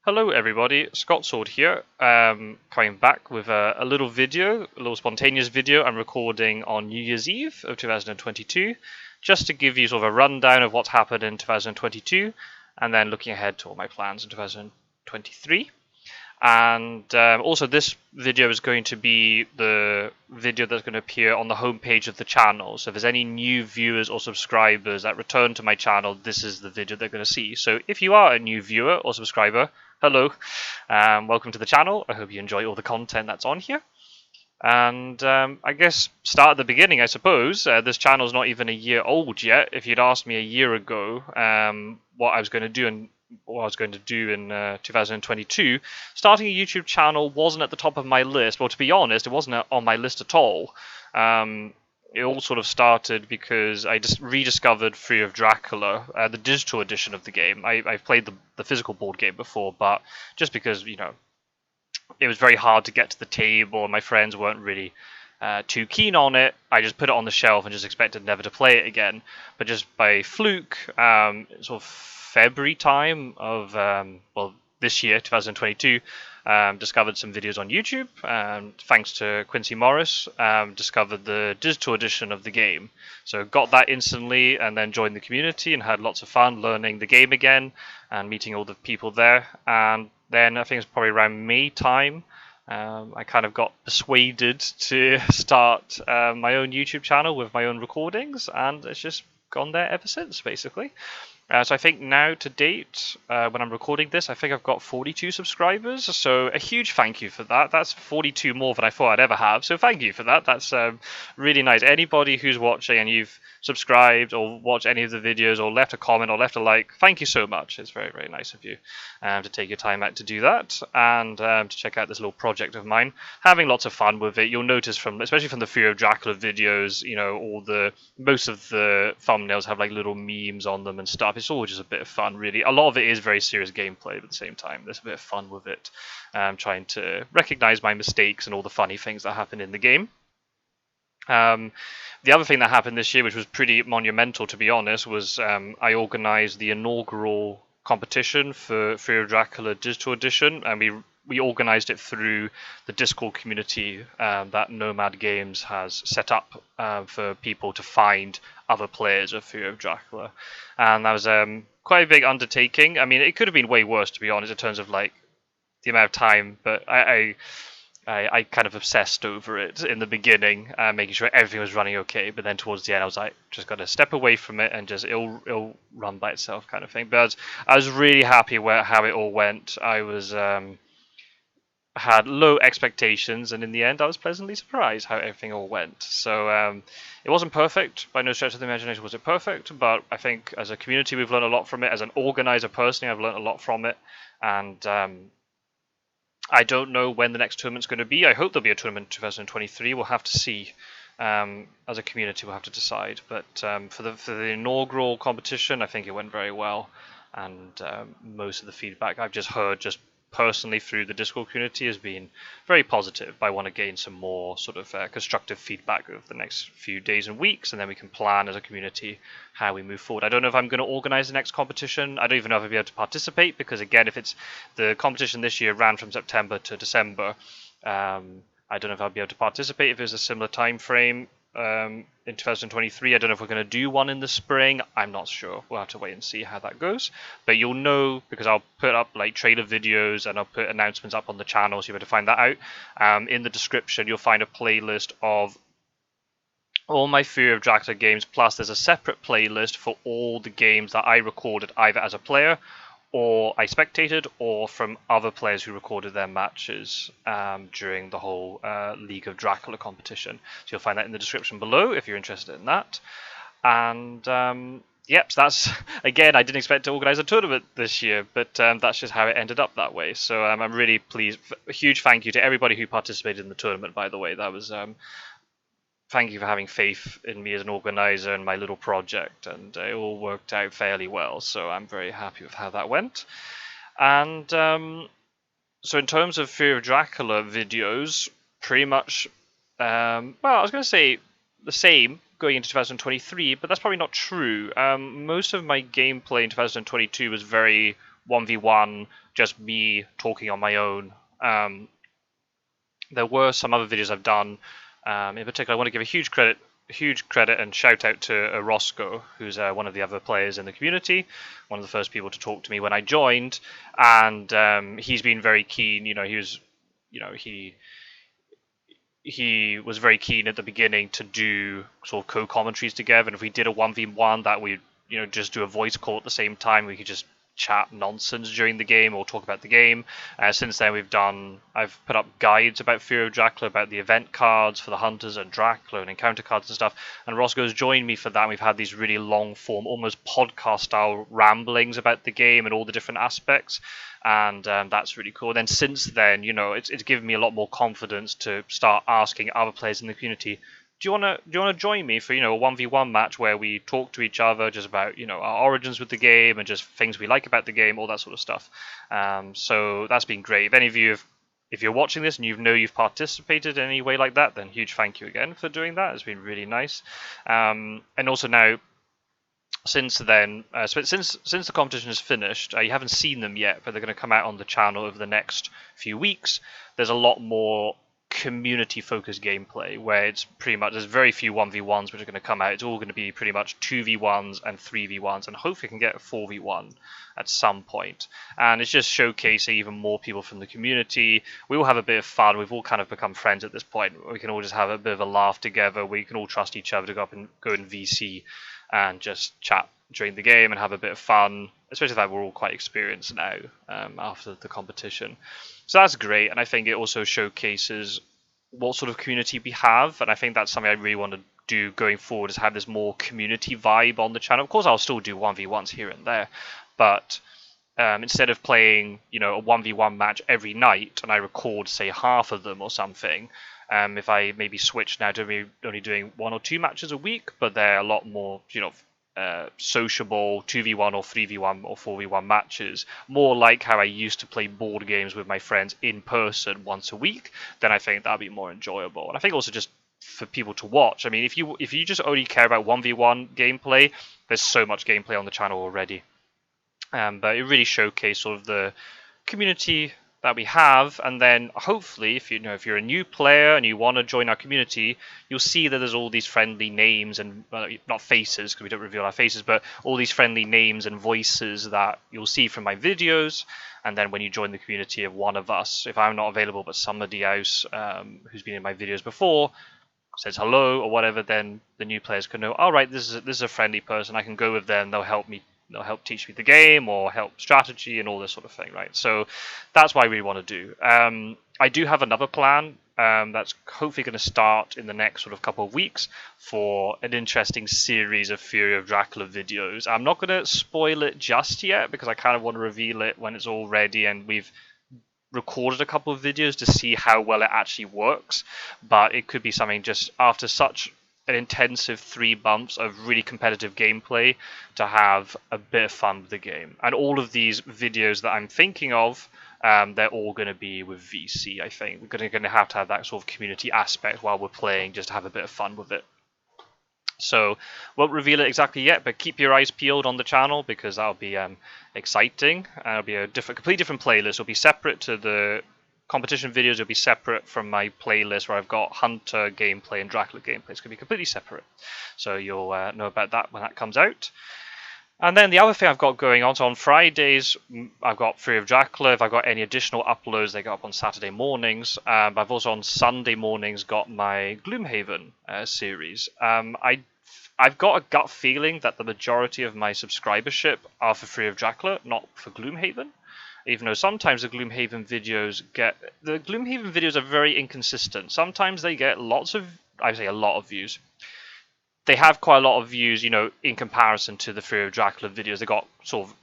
Hello everybody, Scot-sword here, coming back with a little video, a little spontaneous video I'm recording on New Year's Eve of 2022, just to give you sort of a rundown of what's happened in 2022, and then looking ahead to all my plans in 2023. And also this video is going to be the video that's going to appear on the homepage of the channel. So if there's any new viewers or subscribers that return to my channel, this is the video they're going to see. So if you are a new viewer or subscriber, hello, welcome to the channel. I hope you enjoy all the content that's on here. And I guess start at the beginning, I suppose. This channel's not even a year old yet. If you'd asked me a year ago what I was going to do in 2022, starting a YouTube channel wasn't at the top of my list. Well, to be honest, it wasn't on my list at all. It all sort of started because I just rediscovered Fear of Dracula, the digital edition of the game. I've played the physical board game before, but just because, it was very hard to get to the table and my friends weren't really too keen on it, I just put it on the shelf and just expected never to play it again. But just by fluke, sort of February time of, this year, 2022, discovered some videos on YouTube, thanks to Quincy Morris, discovered the digital edition of the game. So got that instantly and then joined the community and had lots of fun learning the game again and meeting all the people there. And then I think it's probably around May time, I kind of got persuaded to start my own YouTube channel with my own recordings, and it's just gone there ever since, basically. So I think now to date, when I'm recording this, I think I've got 42 subscribers. So a huge thank you for that. That's 42 more than I thought I'd ever have. So thank you for that. That's really nice. Anybody who's watching and you've subscribed or watched any of the videos or left a comment or left a like, thank you so much. It's very, very nice of you to take your time out to do that and to check out this little project of mine. Having lots of fun with it. You'll notice especially from the Fear of Dracula videos, most of the thumbnails have like little memes on them and stuff. It's all just a bit of fun, really. A lot of it is very serious gameplay, but at the same time, there's a bit of fun with it. Trying to recognize my mistakes and all the funny things that happen in the game. The other thing that happened this year, which was pretty monumental, to be honest, was I organized the inaugural competition for Fear of Dracula Digital Edition, and we organized it through the Discord community that Nomad Games has set up for people to find other players of Fear of Dracula. And that was quite a big undertaking. I mean, it could have been way worse, to be honest, in terms of like the amount of time, but I kind of obsessed over it in the beginning, making sure everything was running okay. But then towards the end, I was like, just got to step away from it and just it'll run by itself, kind of thing. But I was really happy how it all went. I was had low expectations, and in the end, I was pleasantly surprised how everything all went. So it wasn't perfect by no stretch of the imagination. Was it perfect? But I think as a community, we've learned a lot from it. As an organizer, personally, I've learned a lot from it, and I don't know when the next tournament's going to be. I hope there'll be a tournament in 2023. We'll have to see. As a community, we'll have to decide. But for the inaugural competition, I think it went very well. And most of the feedback I've just heard, just personally through the Discord community, has been very positive. I want to gain some more sort of constructive feedback over the next few days and weeks, and then we can plan as a community how we move forward. I don't know if I'm going to organize the next competition. I don't even know if I'll be able to participate, because again, if it's the competition this year ran from September to December, I don't know if I'll be able to participate if there's a similar time frame in 2023. I don't know if we're going to do one in the spring. I'm not sure. We'll have to wait and see how that goes. But you'll know, because I'll put up like trailer videos and I'll put announcements up on the channel, so you'll be able to find that out. In the description, you'll find a playlist of all my Fear of Dracula games, plus there's a separate playlist for all the games that I recorded either as a player or I spectated, or from other players who recorded their matches during the whole League of Dracula competition. So you'll find that in the description below if you're interested in that. And yep, so that's, again, I didn't expect to organize a tournament this year, but that's just how it ended up that way. So I'm really pleased. A huge thank you to everybody who participated in the tournament, by the way. That was thank you for having faith in me as an organizer and my little project, and it all worked out fairly well, so I'm very happy with how that went. And so in terms of Fear of Dracula videos, pretty much, I was going to say the same going into 2023, but that's probably not true. Most of my gameplay in 2022 was very 1v1, just me talking on my own. There were some other videos I've done. In particular, I want to give a huge credit and shout out to Roscoe, who's one of the other players in the community, one of the first people to talk to me when I joined, and he's been very keen. He was very keen at the beginning to do sort of co-commentaries together, and if we did a 1v1, that we'd just do a voice call at the same time. We could just chat nonsense during the game or talk about the game. Since then, I've put up guides about Fury of Dracula, about the event cards for the hunters and Dracula and encounter cards and stuff. And Roscoe's joined me for that. And we've had these really long form, almost podcast style ramblings about the game and all the different aspects. And that's really cool. And then since then, it's given me a lot more confidence to start asking other players in the community, do you want to join me for a 1v1 match where we talk to each other just about our origins with the game and just things we like about the game, all that sort of stuff. So that's been great. If any of you if you're watching this and you've participated in any way like that, then huge thank you again for doing that. It's been really nice. And also now, since then, since the competition is finished, you haven't seen them yet, but they're going to come out on the channel over the next few weeks. There's a lot more community-focused gameplay where it's pretty much, there's very few 1v1s which are going to come out. It's all going to be pretty much 2v1s and 3v1s, and hopefully can get a 4v1 at some point. And it's just showcasing even more people from the community. We all have a bit of fun. We've all kind of become friends at this point. We can all just have a bit of a laugh together. We can all trust each other to go in VC and just chat during the game and have a bit of fun, especially that we're all quite experienced now after the competition. So that's great, and I think it also showcases what sort of community we have, and I think that's something I really want to do going forward, is have this more community vibe on the channel. Of course, I'll still do 1v1s here and there, but instead of playing a 1v1 match every night, and I record, say, half of them or something, if I maybe switch now to only doing 1 or 2 matches a week, but they're a lot more, sociable 2v1 or 3v1 or 4v1 matches, more like how I used to play board games with my friends in person once a week, then I think that'd be more enjoyable. And I think also just for people to watch. I mean, if you just only care about 1v1 gameplay, there's so much gameplay on the channel already. But it really showcased sort of the community that we have, and then hopefully if you're a new player and you want to join our community, you'll see that there's all these friendly names and not faces, because we don't reveal our faces, but all these friendly names and voices that you'll see from my videos. And then when you join the community of one of us, if I'm not available but somebody else who's been in my videos before says hello or whatever, then the new players can know, all right, this is a friendly person, I can go with them, they'll help teach me the game or help strategy and all this sort of thing, right? So that's what I really want to do. I do have another plan that's hopefully going to start in the next sort of couple of weeks for an interesting series of Fury of Dracula videos. I'm not going to spoil it just yet because I kind of want to reveal it when it's all ready and we've recorded a couple of videos to see how well it actually works. But it could be something just after such an intensive 3 months of really competitive gameplay to have a bit of fun with the game. And all of these videos that I'm thinking of, they're all going to be with VC, I think. We're going to have that sort of community aspect while we're playing, just to have a bit of fun with it. So, won't reveal it exactly yet, but keep your eyes peeled on the channel because that'll be exciting. It'll be a completely different playlist. It'll be separate to the competition videos. Will be separate from my playlist where I've got Hunter gameplay and Dracula gameplay. It's going to be completely separate. So you'll know about that when that comes out. And then the other thing I've got going on, so on Fridays, I've got Fury of Dracula. If I've got any additional uploads, they go up on Saturday mornings. But I've also on Sunday mornings got my Gloomhaven series. I've got a gut feeling that the majority of my subscribership are for Fury of Dracula, not for Gloomhaven. Even though sometimes the Gloomhaven videos are very inconsistent. Sometimes they get a lot of views. They have quite a lot of views, in comparison to the Fury of Dracula videos. They got sort of,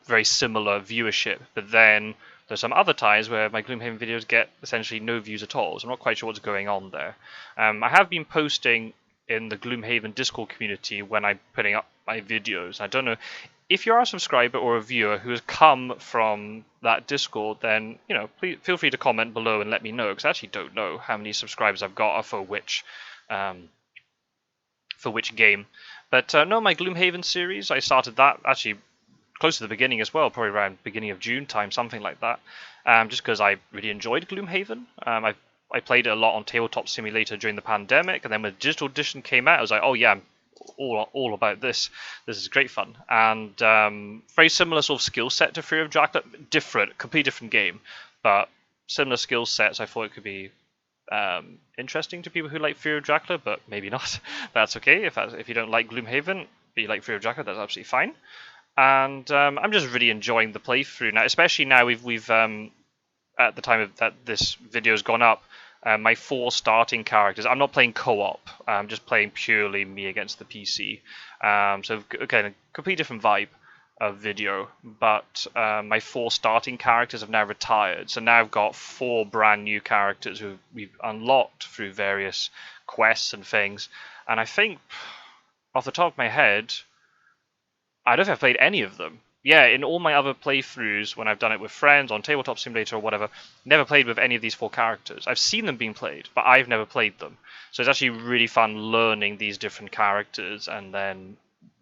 very similar viewership. But then there's some other times where my Gloomhaven videos get essentially no views at all. So I'm not quite sure what's going on there. I have been posting in the Gloomhaven Discord community when I'm putting up my videos. I don't know if you're a subscriber or a viewer who has come from that Discord, then please feel free to comment below and let me know, because I actually don't know how many subscribers I've got for which game. But no, my Gloomhaven series, I started that actually close to the beginning as well, probably around beginning of June time, something like that. Just because I really enjoyed Gloomhaven. I played it a lot on Tabletop Simulator during the pandemic, and then when the digital edition came out, I was like, oh yeah, I'm all about this. This is great fun, and very similar sort of skill set to Fear of Dracula. Different, completely different game, but similar skill sets. I thought it could be interesting to people who like Fear of Dracula, but maybe not. That's okay. If you don't like Gloomhaven, but you like Fear of Dracula, that's absolutely fine. And I'm just really enjoying the playthrough now, especially now we've at the time of that this video's gone up, my 4 starting characters. I'm not playing co-op. I'm just playing purely me against the PC. So again, a completely different vibe of video. But my 4 starting characters have now retired, so now I've got 4 brand new characters who we've unlocked through various quests and things. And I think, off the top of my head, I don't think I've played any of them. Yeah, in all my other playthroughs, when I've done it with friends on Tabletop Simulator or whatever, never played with any of these 4 characters. I've seen them being played, but I've never played them. So it's actually really fun learning these different characters and then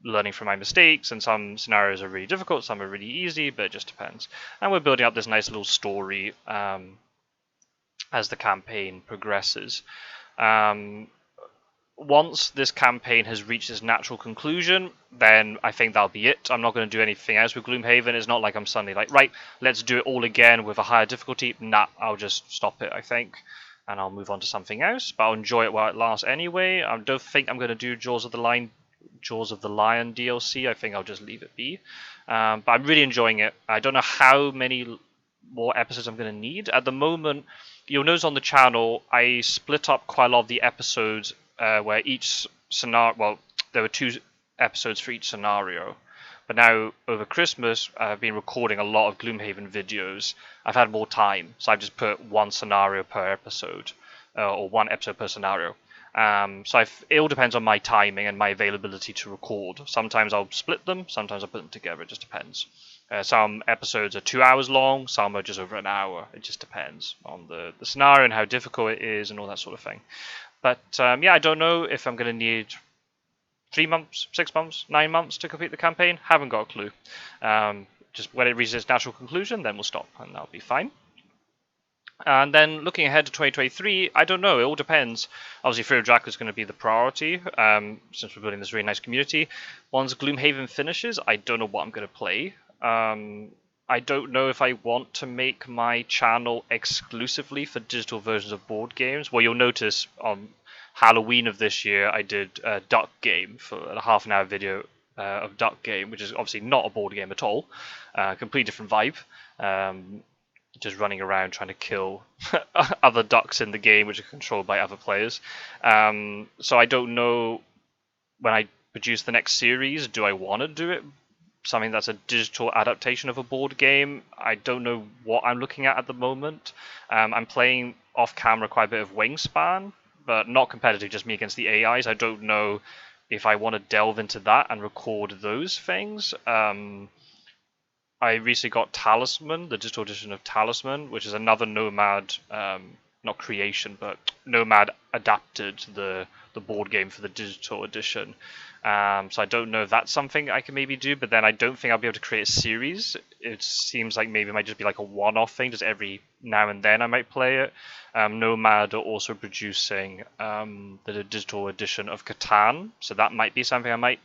learning from my mistakes. And some scenarios are really difficult, some are really easy, but it just depends. And we're building up this nice little story as the campaign progresses. Once this campaign has reached its natural conclusion, then I think that'll be it. I'm not going to do anything else with Gloomhaven. It's not like I'm suddenly like, right, let's do it all again with a higher difficulty. Nah, I'll just stop it, I think, and I'll move on to something else. But I'll enjoy it while it lasts anyway. I don't think I'm going to do Jaws of the Lion DLC. I think I'll just leave it be. But I'm really enjoying it. I don't know how many more episodes I'm going to need. At the moment, you'll notice on the channel, I split up quite a lot of the episodes where each scenario, well, there were 2 episodes for each scenario. But now, over Christmas, I've been recording a lot of Gloomhaven videos. I've had more time, so I've just put 1 scenario per episode, or 1 episode per scenario. So it all depends on my timing and my availability to record. Sometimes I'll split them, sometimes I'll put them together, it just depends. Some episodes are 2 hours long, some are just over an hour. It just depends on the scenario and how difficult it is and all that sort of thing. But yeah, I don't know if I'm going to need 3 months, 6 months, 9 months to complete the campaign. Haven't got a clue. Just when it reaches its natural conclusion, then we'll stop, and that'll be fine. And then looking ahead to 2023, I don't know. It all depends. Obviously, Fear of Dracula is going to be the priority, since we're building this really nice community. Once Gloomhaven finishes, I don't know what I'm going to play. I don't know if I want to make my channel exclusively for digital versions of board games. Well, you'll notice on Halloween of this year, I did a Duck Game for a half-an-hour video of Duck Game, which is obviously not a board game at all. Completely different vibe. Just running around trying to kill other ducks in the game, which are controlled by other players. So I don't know, when I produce the next series, do I want to do it something that's a digital adaptation of a board game? I don't know what I'm looking at the moment. I'm playing off camera quite a bit of Wingspan, but not competitive, just me against the AIs. I don't know if I want to delve into that and record those things. I recently got Talisman, the digital edition of Talisman, which is another Nomad, not creation, but Nomad adapted the board game for the digital edition. So I don't know if that's something I can maybe do, but then I don't think I'll be able to create a series. It seems like maybe it might just be like a one-off thing, just every now and then I might play it. Nomad are also producing the digital edition of Catan, so that might be something I might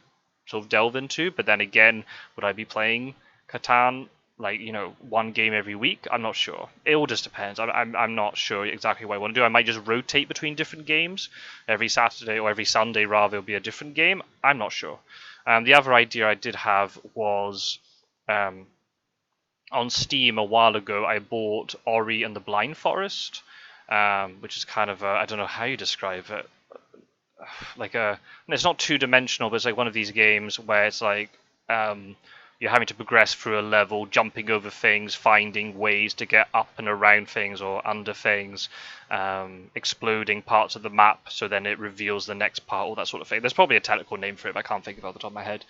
sort of delve into, but then again, would I be playing Catan, like, you know, 1 game every week? I'm not sure. It all just depends. I'm not sure exactly what I want to do. I might just rotate between different games. Every Saturday or every Sunday, rather, it'll be a different game. I'm not sure. The other idea I did have was on Steam a while ago, I bought Ori and the Blind Forest, which is kind of I don't know how you describe it. Like it's not 2-dimensional, but it's like one of these games where it's like you're having to progress through a level, jumping over things, finding ways to get up and around things or under things, exploding parts of the map, so then it reveals the next part, all that sort of thing. There's probably a technical name for it, but I can't think of it off the top of my head.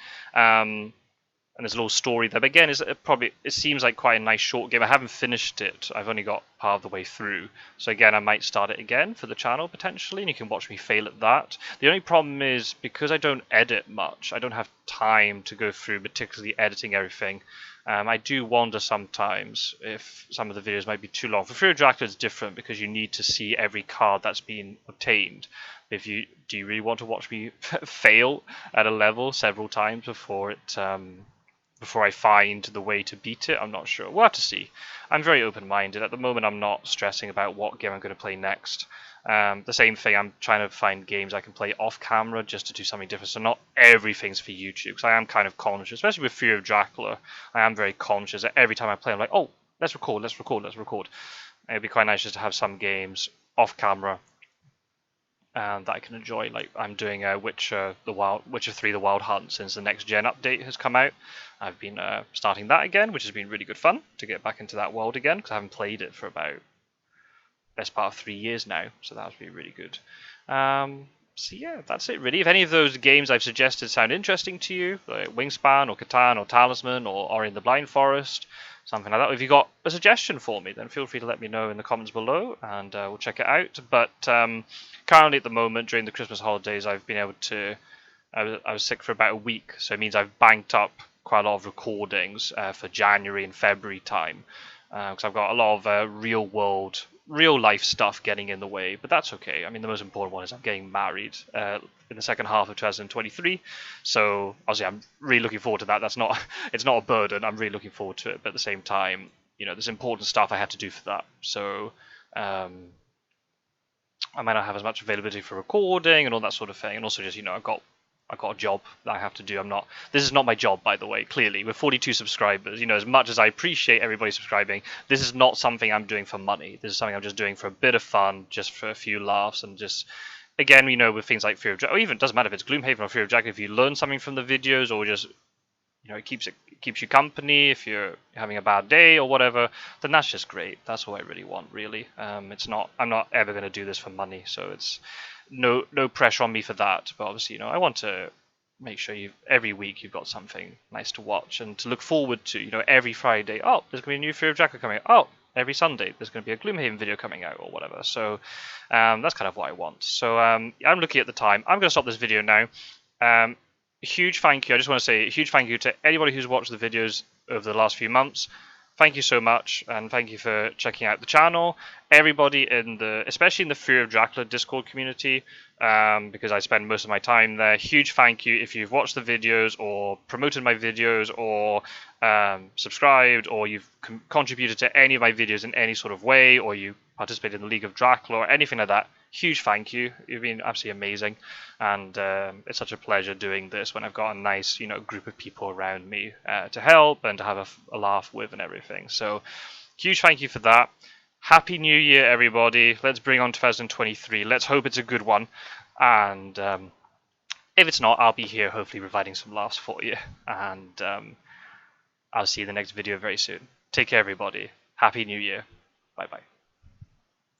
and there's a little story there. But again, it seems like quite a nice short game. I haven't finished it. I've only got part of the way through. So again, I might start it again for the channel potentially, and you can watch me fail at that. The only problem is because I don't edit much, I don't have time to go through meticulously editing everything. I do wonder sometimes if some of the videos might be too long. For Fear of Dracula, it's different because you need to see every card that's been obtained. Do you really want to watch me fail at a level several times before I find the way to beat it? I'm not sure. We'll have to see. I'm very open-minded. At the moment, I'm not stressing about what game I'm going to play next. The same thing, I'm trying to find games I can play off camera just to do something different. So not everything's for YouTube, because I am kind of conscious, especially with Fear of Dracula. I am very conscious that every time I play, I'm like, oh, let's record. It'd be quite nice just to have some games off camera that I can enjoy. Like I'm doing Witcher 3: The Wild Hunt since the next gen update has come out. I've been starting that again, which has been really good fun to get back into that world again, because I haven't played it for about best part of 3 years now, so that's been really good. So yeah, that's it really. If any of those games I've suggested sound interesting to you, like Wingspan or Catan or Talisman or Ori and the Blind Forest, something like that, if you've got a suggestion for me, then feel free to let me know in the comments below, and we'll check it out. But currently at the moment, during the Christmas holidays, I've been able to... I was sick for about a week, so it means I've banked up quite a lot of recordings for January and February time, because I've got a lot of real life stuff getting in the way, but that's okay. I mean, the most important one is I'm getting married in the second half of 2023, so obviously I'm really looking forward to that. It's not a burden. I'm really looking forward to it, but at the same time, there's important stuff I have to do for that. So I might not have as much availability for recording and all that sort of thing, and also just I've got a job that I have to do. This is not my job, by the way, clearly. With 42 subscribers, as much as I appreciate everybody subscribing, this is not something I'm doing for money. This is something I'm just doing for a bit of fun, just for a few laughs, and just, again, with things like Fear of Dracula, or even, it doesn't matter if it's Gloomhaven or Fear of Dracula, if you learn something from the videos, or just, it keeps you company, if you're having a bad day or whatever, then that's just great. That's what I really want, really. I'm not ever going to do this for money, so it's no pressure on me for that. But obviously, I want to make sure every week you've got something nice to watch and to look forward to. Every Friday, oh, there's going to be a new Fear of Dracula coming out. Oh, every Sunday there's going to be a Gloomhaven video coming out or whatever. So that's kind of what I want. So I'm looking at the time. I'm going to stop this video now. Huge thank you. I just want to say a huge thank you to anybody who's watched the videos over the last few months. Thank you so much, and thank you for checking out the channel. Everybody especially in the Fear of Dracula Discord community, because I spend most of my time there. Huge thank you if you've watched the videos or promoted my videos or subscribed, or you've contributed to any of my videos in any sort of way, or you participated in the League of Dracula or anything like that. Huge thank you. You've been absolutely amazing, and it's such a pleasure doing this when I've got a nice, group of people around me to help and to have a laugh with and everything. So, huge thank you for that. Happy New Year, everybody. Let's bring on 2023. Let's hope it's a good one, and if it's not, I'll be here hopefully providing some laughs for you, and I'll see you in the next video very soon. Take care, everybody. Happy New Year. Bye bye.